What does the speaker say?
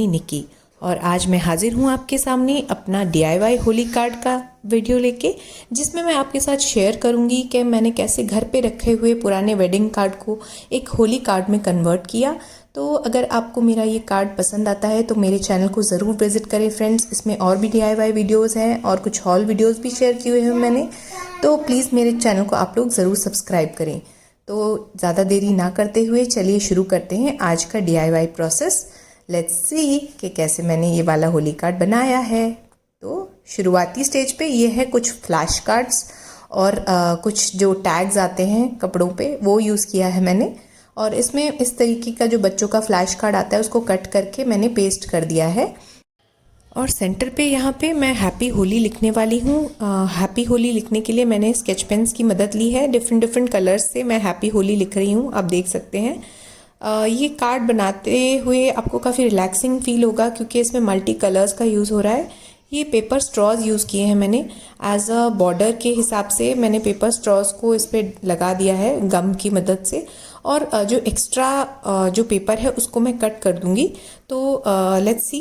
अपनी निकी। और आज मैं हाजिर हूँ आपके सामने अपना DIY होली कार्ड का वीडियो लेके, जिसमें मैं आपके साथ शेयर करूँगी कि मैंने कैसे घर पे रखे हुए पुराने वेडिंग कार्ड को एक होली कार्ड में कन्वर्ट किया। तो अगर आपको मेरा ये कार्ड पसंद आता है तो मेरे चैनल को ज़रूर विज़िट करें फ्रेंड्स। इसमें और भी DIY वीडियोज़ हैं और कुछ हॉल वीडियोज़ भी शेयर किए हैं मैंने, तो प्लीज़ मेरे चैनल को आप लोग ज़रूर सब्सक्राइब करें। तो ज़्यादा देरी ना करते हुए चलिए शुरू करते हैं आज का DIY प्रोसेस। लेट्स सी कि कैसे मैंने ये वाला होली कार्ड बनाया है। तो शुरुआती स्टेज पे ये है कुछ फ्लैश कार्ड्स और कुछ जो टैग्स आते हैं कपड़ों पे वो यूज़ किया है मैंने। और इसमें इस तरीके का जो बच्चों का फ्लैश कार्ड आता है उसको कट करके मैंने पेस्ट कर दिया है। और सेंटर पे यहाँ पे मैं हैप्पी होली लिखने वाली हूँ। हैप्पी होली लिखने के लिए मैंने स्केच पेन्स की मदद ली है। डिफरेंट डिफरेंट कलर्स से मैं हैप्पी होली लिख रही हूँ, आप देख सकते हैं। ये कार्ड बनाते हुए आपको काफ़ी रिलैक्सिंग फील होगा क्योंकि इसमें मल्टी कलर्स का यूज़ हो रहा है। ये पेपर स्ट्रॉज यूज़ किए हैं मैंने एज अ बॉर्डर के हिसाब से। मैंने पेपर स्ट्रॉज को इस पर लगा दिया है गम की मदद से। और जो एक्स्ट्रा जो पेपर है उसको मैं कट कर दूंगी। तो लेट्स सी